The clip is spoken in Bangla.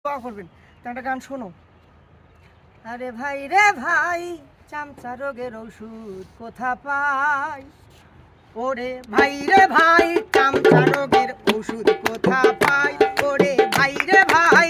দোয়া করবেন। তা একটা গান শোনো। আরে ভাই রে ভাই, চামচা রোগের ওষুধ কোথা পাই? ওরে ভাই রে ভাই, চামচা রোগের ওষুধ কোথা পাই? ওরে ভাই রে ভাই,